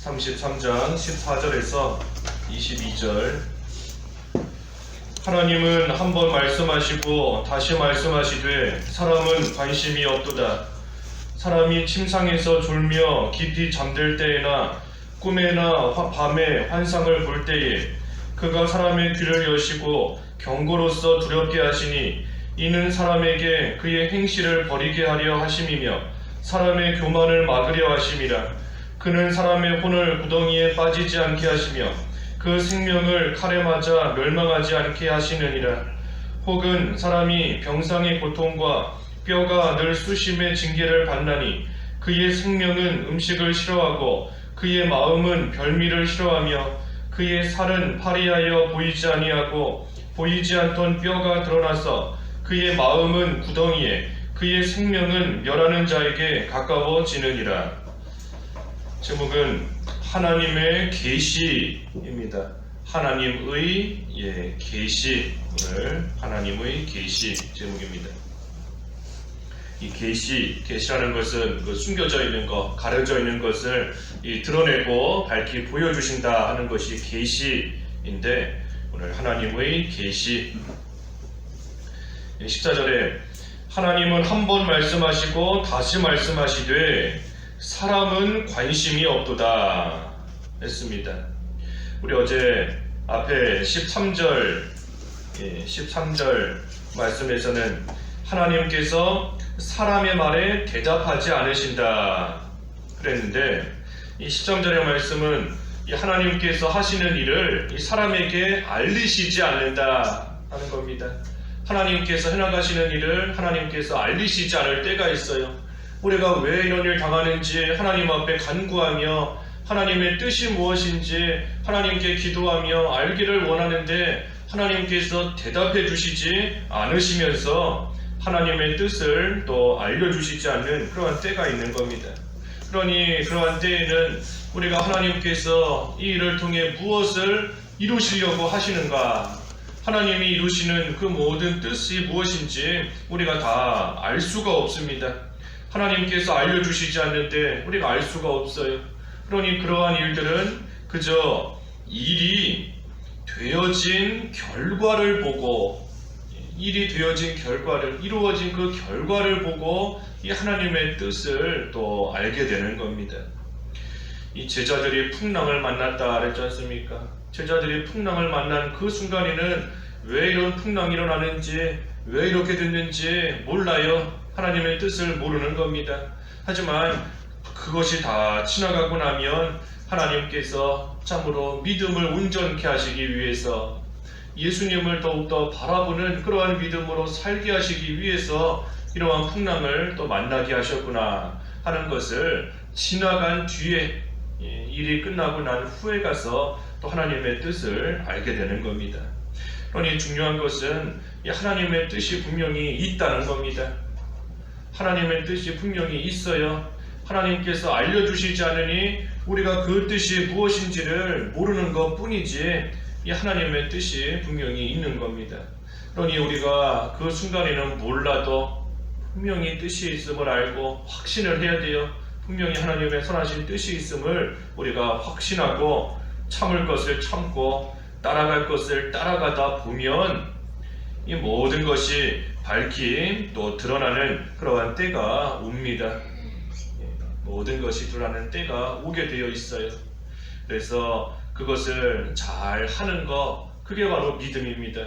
33장 14절에서 22절. 하나님은 한 번 말씀하시고 다시 말씀하시되 사람은 관심이 없도다. 사람이 침상에서 졸며 깊이 잠들 때에나 꿈에나 밤에 환상을 볼 때에 그가 사람의 귀를 여시고 경고로서 두렵게 하시니 이는 사람에게 그의 행실을 버리게 하려 하심이며 사람의 교만을 막으려 하심이라. 그는 사람의 혼을 구덩이에 빠지지 않게 하시며 그 생명을 칼에 맞아 멸망하지 않게 하시느니라. 혹은 사람이 병상의 고통과 뼈가 늘 수심의 징계를 받나니 그의 생명은 음식을 싫어하고 그의 마음은 별미를 싫어하며 그의 살은 파리하여 보이지 아니하고 보이지 않던 뼈가 드러나서 그의 마음은 구덩이에 그의 생명은 멸하는 자에게 가까워지느니라. 제목은 하나님의 계시입니다. 하나님의 계시. 오늘 하나님의 계시 제목입니다. 이 계시라는 것은 그 숨겨져 있는 것, 가려져 있는 것을 드러내고 밝히 보여주신다 하는 것이 계시인데, 오늘 하나님의 계시. 14절에 하나님은 한 번 말씀하시고 다시 말씀하시되 사람은 관심이 없도다 했습니다. 우리 어제 앞에 13절 말씀에서는 하나님께서 사람의 말에 대답하지 않으신다 그랬는데, 이 13절의 말씀은 이 하나님께서 하시는 일을 이 사람에게 알리시지 않는다 하는 겁니다. 하나님께서 해나가시는 일을 하나님께서 알리시지 않을 때가 있어요. 우리가 왜 이런 일 당하는지 하나님 앞에 간구하며 하나님의 뜻이 무엇인지 하나님께 기도하며 알기를 원하는데 하나님께서 대답해 주시지 않으시면서 하나님의 뜻을 또 알려주시지 않는 그러한 때가 있는 겁니다. 그러니 그러한 때에는 우리가 하나님께서 이 일을 통해 무엇을 이루시려고 하시는가, 하나님이 이루시는 그 모든 뜻이 무엇인지 우리가 다 알 수가 없습니다. 하나님께서 알려주시지 않는데 우리가 알 수가 없어요. 그러니 그러한 일들은 그저 일이 되어진 결과를 보고, 이루어진 그 결과를 보고 이 하나님의 뜻을 또 알게 되는 겁니다. 이 제자들이 풍랑을 만났다 그랬지 않습니까? 제자들이 풍랑을 만난 그 순간에는 왜 이런 풍랑이 일어나는지, 왜 이렇게 됐는지 몰라요. 하나님의 뜻을 모르는 겁니다. 하지만 그것이 다 지나가고 나면 하나님께서 참으로 믿음을 온전케 하시기 위해서, 예수님을 더욱더 바라보는 그러한 믿음으로 살게 하시기 위해서 이러한 풍랑을 또 만나게 하셨구나 하는 것을 지나간 뒤에, 일이 끝나고 난 후에 가서 또 하나님의 뜻을 알게 되는 겁니다. 그러니 중요한 것은 하나님의 뜻이 분명히 있다는 겁니다. 하나님의 뜻이 분명히 있어요. 하나님께서 알려주시지 않으니 우리가 그 뜻이 무엇인지를 모르는 것 뿐이지 이 하나님의 뜻이 분명히 있는 겁니다. 그러니 우리가 그 순간에는 몰라도 분명히 뜻이 있음을 알고 확신을 해야 돼요. 분명히 하나님의 선하신 뜻이 있음을 우리가 확신하고 참을 것을 참고 따라갈 것을 따라가다 보면 이 모든 것이 밝히 또 드러나는 그러한 때가 옵니다. 모든 것이 드러나는 때가 오게 되어 있어요. 그래서 그것을 잘 하는 것, 그게 바로 믿음입니다.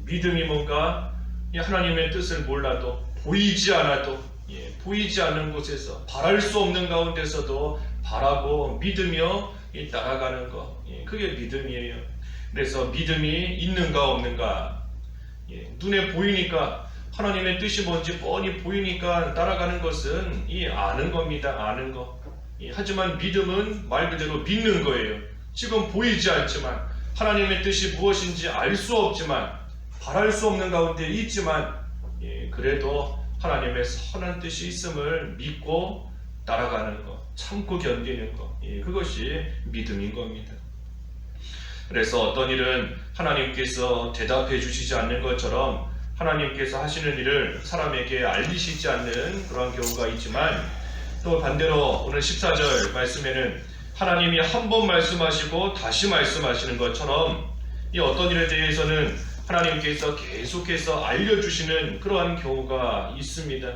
믿음이 뭔가 하나님의 뜻을 몰라도, 보이지 않아도, 보이지 않는 곳에서 바랄 수 없는 가운데서도 바라고 믿으며 따라가는 것, 그게 믿음이에요. 그래서 믿음이 있는가 없는가, 눈에 보이니까 하나님의 뜻이 뭔지 뻔히 보이니까 따라가는 것은 아는 겁니다. 아는 것. 하지만 믿음은 말 그대로 믿는 거예요. 지금 보이지 않지만, 하나님의 뜻이 무엇인지 알 수 없지만, 바랄 수 없는 가운데 있지만, 그래도 하나님의 선한 뜻이 있음을 믿고 따라가는 것, 참고 견디는 것, 그것이 믿음인 겁니다. 그래서 어떤 일은 하나님께서 대답해 주시지 않는 것처럼 하나님께서 하시는 일을 사람에게 알리시지 않는 그런 경우가 있지만, 또 반대로 오늘 14절 말씀에는 하나님이 한 번 말씀하시고 다시 말씀하시는 것처럼 이 어떤 일에 대해서는 하나님께서 계속해서 알려주시는 그러한 경우가 있습니다.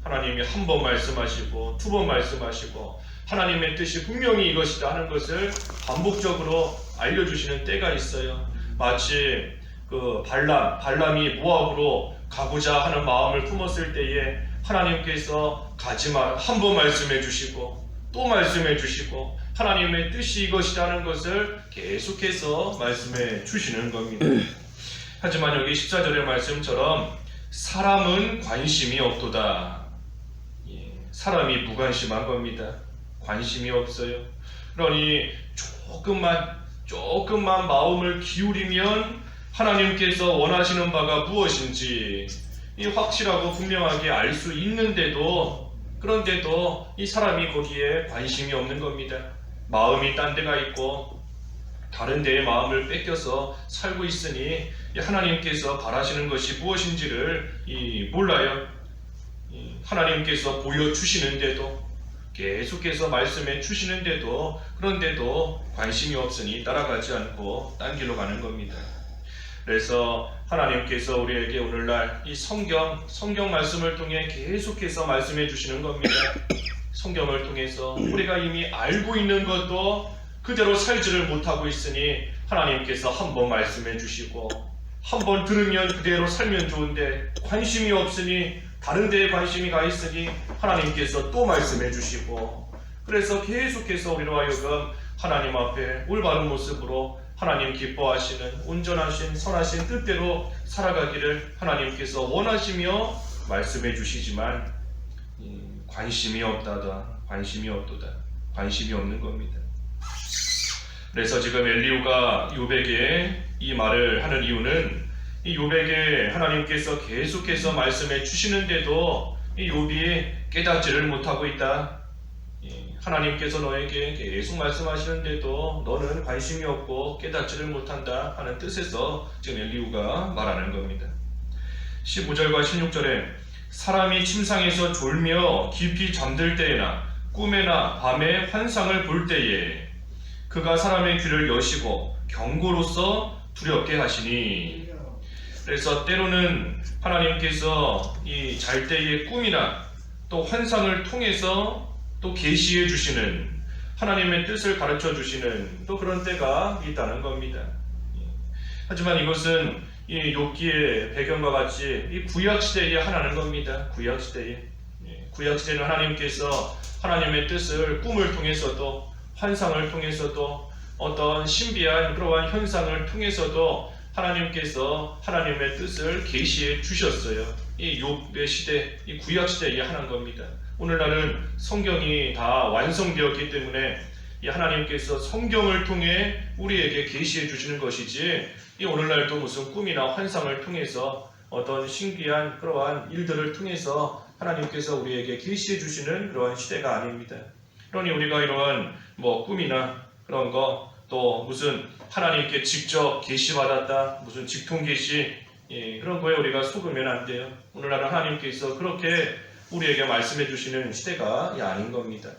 하나님이 한 번 말씀하시고 두 번 말씀하시고 하나님의 뜻이 분명히 이것이다 하는 것을 반복적으로 알려주시는 때가 있어요. 마치 그 발람이 모압으로 가고자 하는 마음을 품었을 때에 하나님께서 가지마 한 번 말씀해 주시고 또 말씀해 주시고 하나님의 뜻이 이것이다 하는 것을 계속해서 말씀해 주시는 겁니다. 하지만 여기 14절의 말씀처럼 사람은 관심이 없도다. 사람이 무관심한 겁니다. 관심이 없어요. 그러니 조금만 마음을 기울이면 하나님께서 원하시는 바가 무엇인지 확실하고 분명하게 알 수 있는데도 그런데도 이 사람이 거기에 관심이 없는 겁니다. 마음이 딴 데가 있고 다른 데에 마음을 뺏겨서 살고 있으니 하나님께서 바라시는 것이 무엇인지를 몰라요. 하나님께서 보여주시는데도 계속해서 말씀해 주시는데도 그런데도 관심이 없으니 따라가지 않고 딴 길로 가는 겁니다. 그래서 하나님께서 우리에게 오늘날 이 성경 말씀을 통해 계속해서 말씀해 주시는 겁니다. 성경을 통해서 우리가 이미 알고 있는 것도 그대로 살지를 못하고 있으니 하나님께서 한 번 말씀해 주시고 한 번 들으면 그대로 살면 좋은데 관심이 없으니 다른 데에 관심이 가 있으니 하나님께서 또 말씀해 주시고 그래서 계속해서 우리로 하여금 하나님 앞에 올바른 모습으로 하나님 기뻐하시는 온전하신 선하신 뜻대로 살아가기를 하나님께서 원하시며 말씀해 주시지만 관심이 없도다. 관심이 없는 겁니다. 그래서 지금 엘리후가 욥에게 이 말을 하는 이유는 이 욥에게 하나님께서 계속해서 말씀해 주시는데도 이 욥이 깨닫지를 못하고 있다. 하나님께서 너에게 계속 말씀하시는데도 너는 관심이 없고 깨닫지를 못한다 하는 뜻에서 지금 엘리후가 말하는 겁니다. 15절과 16절에 사람이 침상에서 졸며 깊이 잠들 때에나 꿈에나 밤에 환상을 볼 때에 그가 사람의 귀를 여시고 경고로서 두렵게 하시니 그래서 때로는 하나님께서 이 잘 때의 꿈이나 또 환상을 통해서 또 계시해 주시는 하나님의 뜻을 가르쳐 주시는 또 그런 때가 있다는 겁니다. 하지만 이것은 이 욥기의 배경과 같이 이 구약 시대에 하나는 겁니다. 구약 시대는 하나님께서 하나님의 뜻을 꿈을 통해서도 환상을 통해서도 어떤 신비한 그러한 현상을 통해서도 하나님께서 하나님의 뜻을 계시해 주셨어요. 이 욥의 시대, 이 구약 시대에 하는 겁니다. 오늘날은 성경이 다 완성되었기 때문에 이 하나님께서 성경을 통해 우리에게 계시해 주시는 것이지 이 오늘날도 무슨 꿈이나 환상을 통해서 어떤 신기한 그러한 일들을 통해서 하나님께서 우리에게 계시해 주시는 그러한 시대가 아닙니다. 그러니 우리가 이러한 꿈이나 그런 거 또 무슨 하나님께 직접 계시받았다 무슨 직통 계시 그런 거에 우리가 속으면 안 돼요. 오늘날은 하나님께서 그렇게 우리에게 말씀해 주시는 시대가 아닌 겁니다.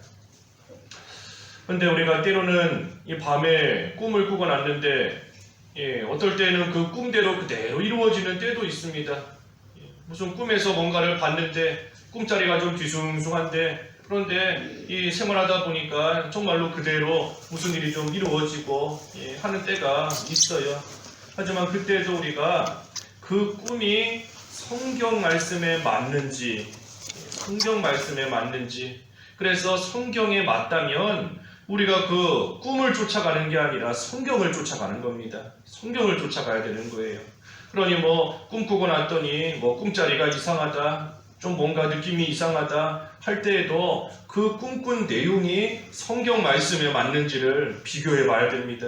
그런데 우리가 때로는 이 밤에 꿈을 꾸고 났는데 어떨 때는 그 꿈대로 그대로 이루어지는 때도 있습니다. 무슨 꿈에서 뭔가를 봤는데 꿈자리가 좀 뒤숭숭한데 그런데 이 생활하다 보니까 정말로 그대로 무슨 일이 좀 이루어지고 하는 때가 있어요. 하지만 그때도 우리가 그 꿈이 성경 말씀에 맞는지 그래서 성경에 맞다면 우리가 그 꿈을 쫓아가는 게 아니라 성경을 쫓아가는 겁니다. 성경을 쫓아가야 되는 거예요. 그러니 꿈꾸고 났더니 꿈자리가 이상하다 좀 뭔가 느낌이 이상하다 할 때에도 그 꿈꾼 내용이 성경 말씀에 맞는지를 비교해 봐야 됩니다.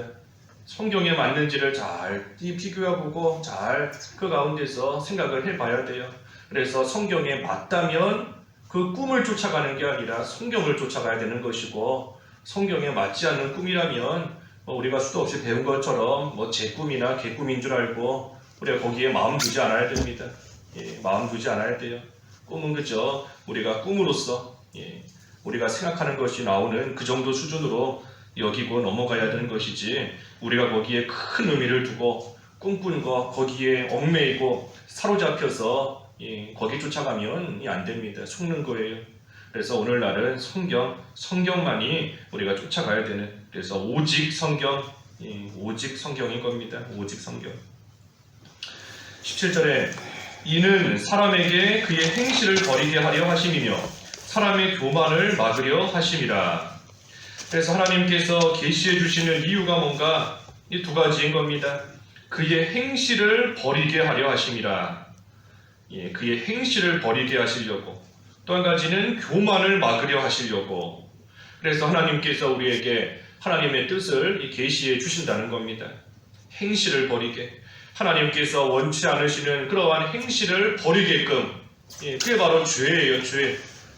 성경에 맞는지를 잘 비교해보고 잘 그 가운데서 생각을 해봐야 돼요. 그래서 성경에 맞다면 그 꿈을 쫓아가는 게 아니라 성경을 쫓아가야 되는 것이고 성경에 맞지 않는 꿈이라면 우리가 수도 없이 배운 것처럼 제 꿈이나 개 꿈인 줄 알고 우리가 거기에 마음 두지 않아야 됩니다. 마음 두지 않아야 돼요. 꿈은 그저 우리가 꿈으로써 우리가 생각하는 것이 나오는 그 정도 수준으로 여기고 넘어가야 되는 것이지, 우리가 거기에 큰 의미를 두고 꿈꾸고 거기에 얽매이고 사로잡혀서 거기 쫓아가면 안 됩니다. 속는 거예요. 그래서 오늘날은 성경만이 우리가 쫓아가야 되는, 그래서 오직 성경인 겁니다. 오직 성경. 17절에 이는 사람에게 그의 행실을 버리게 하려 하심이며 사람의 교만을 막으려 하심이라. 그래서 하나님께서 계시해 주시는 이유가 뭔가? 이 두 가지인 겁니다. 그의 행실을 버리게 하려 하심이라. 그의 행실을 버리게 하시려고, 또 한 가지는 교만을 막으려 하시려고. 그래서 하나님께서 우리에게 하나님의 뜻을 계시해 주신다는 겁니다. 행실을 버리게, 하나님께서 원치 않으시는 그러한 행실을 버리게끔. 그게 바로 죄예요. 죄.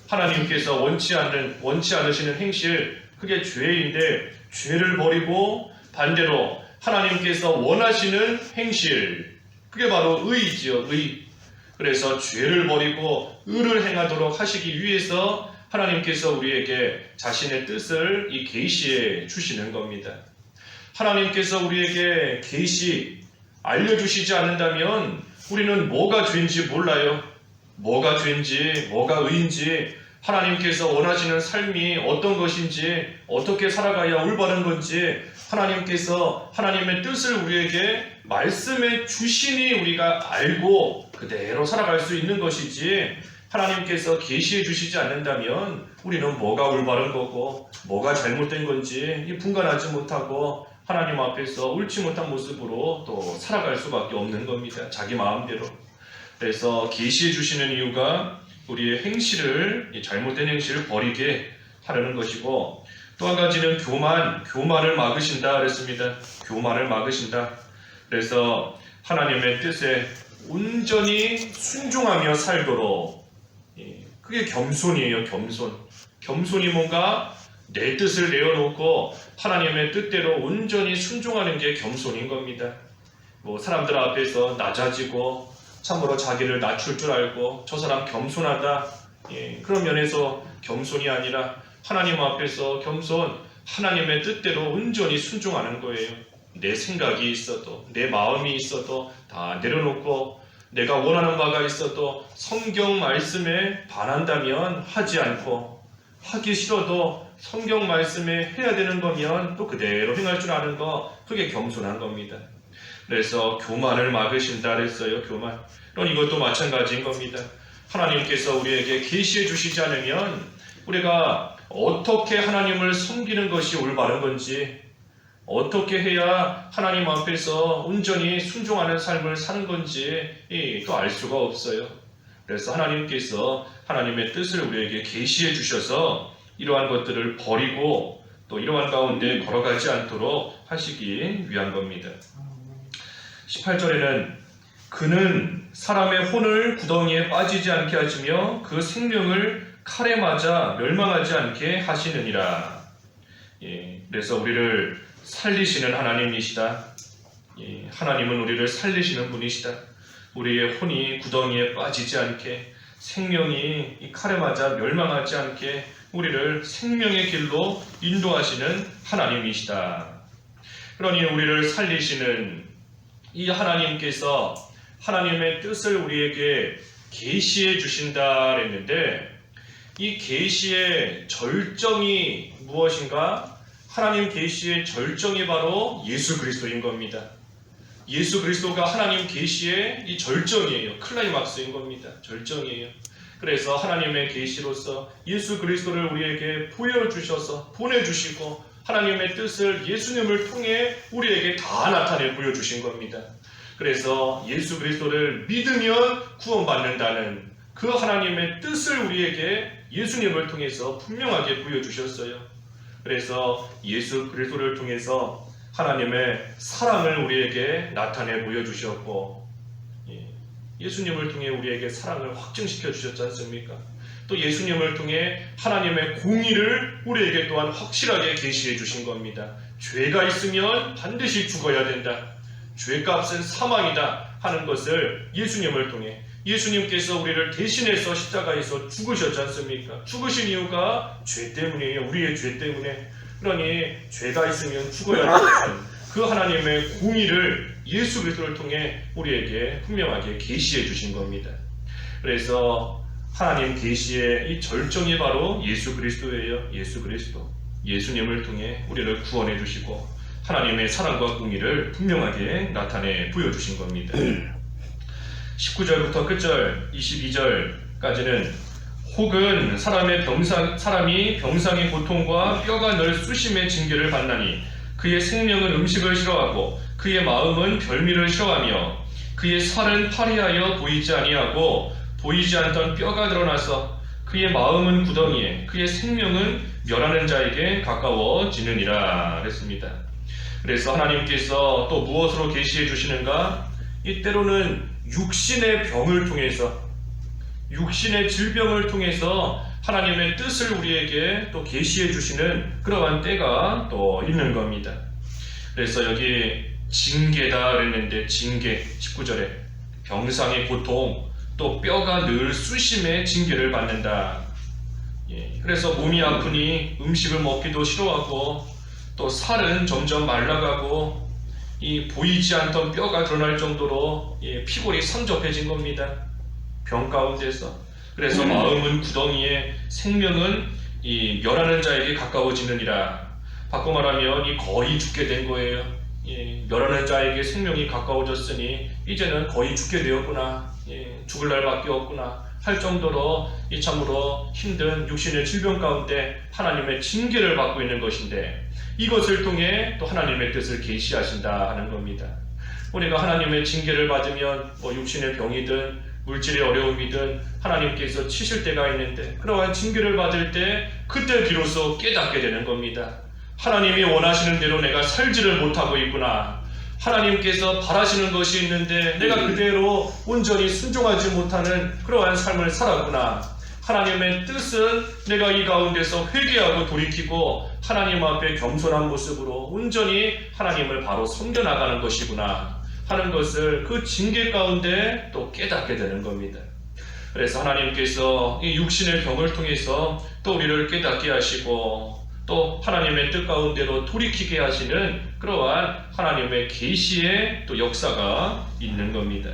하나님께서 원치 않으시는 행실, 그게 죄인데, 죄를 버리고 반대로 하나님께서 원하시는 행실, 그게 바로 의이지요. 의. 그래서 죄를 버리고 의를 행하도록 하시기 위해서 하나님께서 우리에게 자신의 뜻을 계시해 주시는 겁니다. 하나님께서 우리에게 알려주시지 않는다면 우리는 뭐가 죄인지 몰라요. 뭐가 죄인지, 뭐가 의인지, 하나님께서 원하시는 삶이 어떤 것인지, 어떻게 살아가야 올바른 건지, 하나님께서 하나님의 뜻을 우리에게 말씀해 주시니 우리가 알고 그대로 살아갈 수 있는 것이지, 하나님께서 계시해 주시지 않는다면 우리는 뭐가 올바른 거고 뭐가 잘못된 건지 분간하지 못하고 하나님 앞에서 옳지 못한 모습으로 또 살아갈 수밖에 없는 겁니다. 자기 마음대로. 그래서 계시해 주시는 이유가 우리의 행실을, 잘못된 행실을 버리게 하려는 것이고, 또 한 가지는 교만을 막으신다 그랬습니다. 교만을 막으신다. 그래서 하나님의 뜻에 온전히 순종하며 살도록, 그게 겸손이에요. 겸손이 뭔가 내 뜻을 내어놓고 하나님의 뜻대로 온전히 순종하는 게 겸손인 겁니다. 사람들 앞에서 낮아지고 참으로 자기를 낮출 줄 알고 저 사람 겸손하다, 그런 면에서 겸손이 아니라 하나님 앞에서 하나님의 뜻대로 온전히 순종하는 거예요. 내 생각이 있어도, 내 마음이 있어도 다 내려놓고, 내가 원하는 바가 있어도 성경 말씀에 반한다면 하지 않고, 하기 싫어도 성경 말씀에 해야 되는 거면 또 그대로 행할 줄 아는 거, 그게 겸손한 겁니다. 그래서 교만을 막으신다 그랬어요. 교만. 그럼 이것도 마찬가지인 겁니다. 하나님께서 우리에게 계시해 주시지 않으면 우리가 어떻게 하나님을 섬기는 것이 올바른 건지, 어떻게 해야 하나님 앞에서 온전히 순종하는 삶을 사는 건지 또 알 수가 없어요. 그래서 하나님께서 하나님의 뜻을 우리에게 계시해 주셔서 이러한 것들을 버리고 또 이러한 가운데 걸어가지 않도록 하시기 위한 겁니다. 18절에는 그는 사람의 혼을 구덩이에 빠지지 않게 하시며 그 생명을 칼에 맞아 멸망하지 않게 하시느니라. 그래서 우리를 살리시는 하나님이시다. 하나님은 우리를 살리시는 분이시다. 우리의 혼이 구덩이에 빠지지 않게, 생명이 이 칼에 맞아 멸망하지 않게 우리를 생명의 길로 인도하시는 하나님이시다. 그러니 우리를 살리시는 이 하나님께서 하나님의 뜻을 우리에게 계시해 주신다 했는데, 이 계시의 절정이 무엇인가? 하나님 계시의 절정이 바로 예수 그리스도인 겁니다. 예수 그리스도가 하나님 계시의 이 절정이에요. 클라이막스인 겁니다. 절정이에요. 그래서 하나님의 계시로서 예수 그리스도를 우리에게 보여주셔서 보내주시고 하나님의 뜻을 예수님을 통해 우리에게 다 나타내 보여주신 겁니다. 그래서 예수 그리스도를 믿으면 구원받는다는 그 하나님의 뜻을 우리에게 예수님을 통해서 분명하게 보여주셨어요. 그래서 예수 그리스도를 통해서 하나님의 사랑을 우리에게 나타내 보여주셨고, 예수님을 통해 우리에게 사랑을 확증시켜 주셨지 않습니까? 또 예수님을 통해 하나님의 공의를 우리에게 또한 확실하게 계시해 주신 겁니다. 죄가 있으면 반드시 죽어야 된다. 죄값은 사망이다 하는 것을 예수님을 통해, 예수님께서 우리를 대신해서 십자가에서 죽으셨지 않습니까? 죽으신 이유가 죄 때문이에요. 우리의 죄 때문에. 그러니 죄가 있으면 죽어야 되는 그 하나님의 공의를 예수 그리스도를 통해 우리에게 분명하게 계시해 주신 겁니다. 그래서 하나님 계시의 이 절정이 바로 예수 그리스도예요. 예수 그리스도. 예수님을 통해 우리를 구원해 주시고 하나님의 사랑과 공의를 분명하게 나타내 보여주신 겁니다. 19절부터 끝절 22절까지는 혹은 사람이 병상의 고통과 뼈가 늘 수심의 징계를 받나니 그의 생명은 음식을 싫어하고 그의 마음은 별미를 싫어하며 그의 살은 파리하여 보이지 아니하고 보이지 않던 뼈가 드러나서 그의 마음은 구덩이에 그의 생명은 멸하는 자에게 가까워지느니라 그랬습니다. 그래서 하나님께서 또 무엇으로 계시해 주시는가? 이 때로는 육신의 병을 통해서 육신의 질병을 통해서 하나님의 뜻을 우리에게 또 계시해 주시는 그러한 때가 또 있는 겁니다. 그래서 여기 징계다 그랬는데 징계 19절에 병상의 고통 또 뼈가 늘 수심의 징계를 받는다. 그래서 몸이 아프니 음식을 먹기도 싫어하고 또 살은 점점 말라가고 이 보이지 않던 뼈가 드러날 정도로 피골이 성접해진 겁니다. 병 가운데서. 그래서 마음은 구덩이에 생명은 이 멸하는 자에게 가까워지느니라. 바꿔 말하면 이 거의 죽게 된 거예요. 멸하는 자에게 생명이 가까워졌으니 이제는 거의 죽게 되었구나. 죽을 날밖에 없구나 할 정도로 이 참으로 힘든 육신의 질병 가운데 하나님의 징계를 받고 있는 것인데 이것을 통해 또 하나님의 뜻을 계시하신다 하는 겁니다. 우리가 하나님의 징계를 받으면 뭐 육신의 병이든 물질의 어려움이든 하나님께서 치실 때가 있는데 그러한 징계를 받을 때 그때 비로소 깨닫게 되는 겁니다. 하나님이 원하시는 대로 내가 살지를 못하고 있구나. 하나님께서 바라시는 것이 있는데 내가 그대로 온전히 순종하지 못하는 그러한 삶을 살았구나. 하나님의 뜻은 내가 이 가운데서 회개하고 돌이키고 하나님 앞에 겸손한 모습으로 온전히 하나님을 바로 섬겨나가는 것이구나 하는 것을 그 징계 가운데 또 깨닫게 되는 겁니다. 그래서 하나님께서 이 육신의 병을 통해서 또 우리를 깨닫게 하시고 또 하나님의 뜻 가운데로 돌이키게 하시는 그러한 하나님의 계시의 또 역사가 있는 겁니다.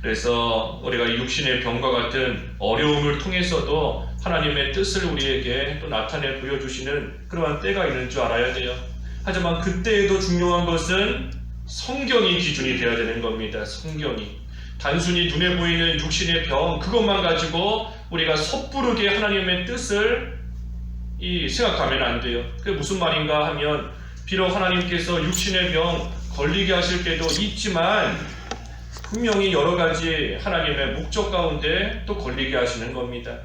그래서 우리가 육신의 병과 같은 어려움을 통해서도 하나님의 뜻을 우리에게 또 나타내 보여주시는 그러한 때가 있는 줄 알아야 돼요. 하지만 그때에도 중요한 것은 성경이 기준이 되어야 되는 겁니다. 성경이. 단순히 눈에 보이는 육신의 병 그것만 가지고 우리가 섣부르게 하나님의 뜻을 생각하면 안 돼요. 그게 무슨 말인가 하면 비록 하나님께서 육신의 병 걸리게 하실 때도 있지만 분명히 여러 가지 하나님의 목적 가운데 또 걸리게 하시는 겁니다.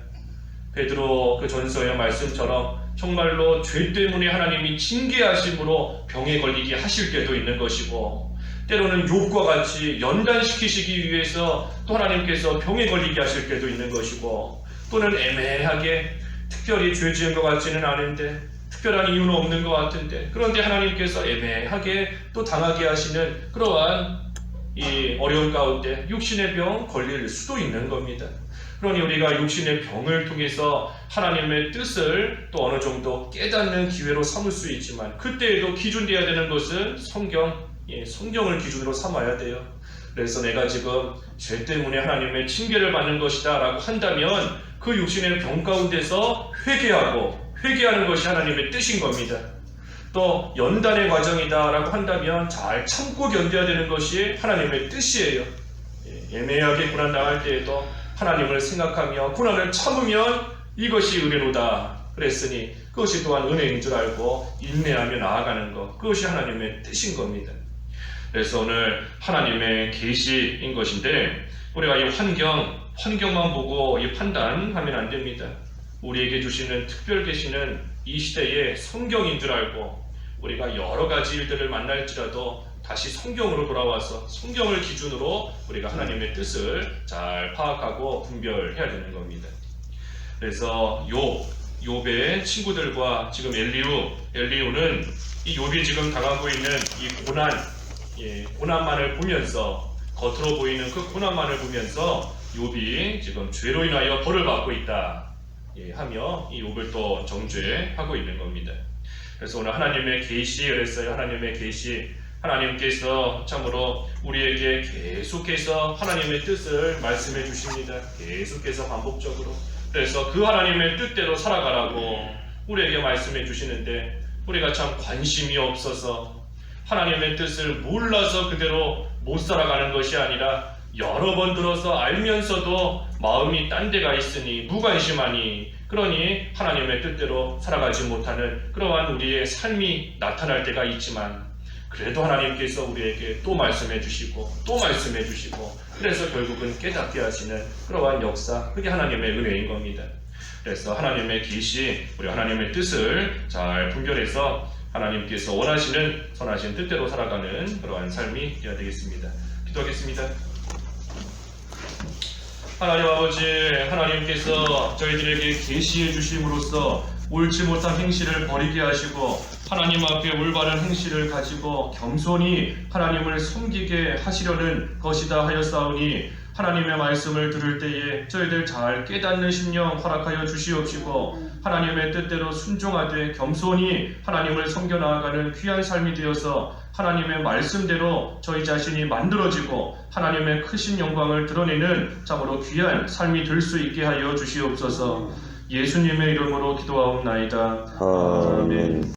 베드로 그 전서의 말씀처럼 정말로 죄 때문에 하나님이 징계하심으로 병에 걸리게 하실 때도 있는 것이고 때로는 욥과 같이 연단시키시기 위해서 또 하나님께서 병에 걸리게 하실 때도 있는 것이고 또는 애매하게 특별히 죄 지은 것 같지는 않은데 특별한 이유는 없는 것 같은데 그런데 하나님께서 애매하게 또 당하게 하시는 그러한 이 어려운 가운데 육신의 병 걸릴 수도 있는 겁니다. 그러니 우리가 육신의 병을 통해서 하나님의 뜻을 또 어느 정도 깨닫는 기회로 삼을 수 있지만 그때에도 기준되어야 되는 것은 성경을 기준으로 삼아야 돼요. 그래서 내가 지금 죄 때문에 하나님의 징계를 받는 것이다 라고 한다면 그 육신의 병 가운데서 회개하는 것이 하나님의 뜻인 겁니다. 또 연단의 과정이다 라고 한다면 잘 참고 견뎌야 되는 것이 하나님의 뜻이에요. 애매하게 고난 당할 때에도 하나님을 생각하며 고난을 참으면 이것이 은혜로다 그랬으니 그것이 또한 은혜인 줄 알고 인내하며 나아가는 것 그것이 하나님의 뜻인 겁니다. 그래서 오늘 하나님의 계시인 것인데 우리가 이 환경만 보고 이 판단하면 안 됩니다. 우리에게 주시는 특별 계시는 이 시대의 성경인 줄 알고 우리가 여러 가지 일들을 만날지라도 다시 성경으로 돌아와서 성경을 기준으로 우리가 하나님의 뜻을 잘 파악하고 분별해야 되는 겁니다. 그래서 욥의 친구들과 지금 엘리후는 이 욥이 지금 당하고 있는 이 고난만을 보면서 겉으로 보이는 그 고난만을 보면서 욥이 지금 죄로 인하여 벌을 받고 있다 하며 이 욥을 또 정죄하고 있는 겁니다. 그래서 오늘 하나님의 계시 그랬어요. 하나님의 계시. 하나님께서 참으로 우리에게 계속해서 하나님의 뜻을 말씀해 주십니다. 계속해서 반복적으로. 그래서 그 하나님의 뜻대로 살아가라고 우리에게 말씀해 주시는데, 우리가 참 관심이 없어서 하나님의 뜻을 몰라서 그대로 못 살아가는 것이 아니라 여러 번 들어서 알면서도 마음이 딴 데가 있으니 무관심하니, 그러니 하나님의 뜻대로 살아가지 못하는 그러한 우리의 삶이 나타날 때가 있지만, 그래도 하나님께서 우리에게 또 말씀해 주시고 또 말씀해 주시고, 그래서 결국은 깨닫게 하시는 그러한 역사, 그게 하나님의 은혜인 겁니다. 그래서 하나님의 계시, 우리 하나님의 뜻을 잘 분별해서 하나님께서 원하시는 선하신 뜻대로 살아가는 그러한 삶이 되어야 되겠습니다. 기도하겠습니다. 하나님 아버지, 하나님께서 저희들에게 계시해 주심으로써 옳지 못한 행실을 버리게 하시고 하나님 앞에 올바른 행실을 가지고 겸손히 하나님을 섬기게 하시려는 것이다 하였사오니, 하나님의 말씀을 들을 때에 저희들 잘 깨닫는 심령 허락하여 주시옵시고, 하나님의 뜻대로 순종하되 겸손히 하나님을 섬겨 나아가는 귀한 삶이 되어서 하나님의 말씀대로 저희 자신이 만들어지고 하나님의 크신 영광을 드러내는 참으로 귀한 삶이 될 수 있게 하여 주시옵소서. 예수님의 이름으로 기도하옵나이다. 아멘.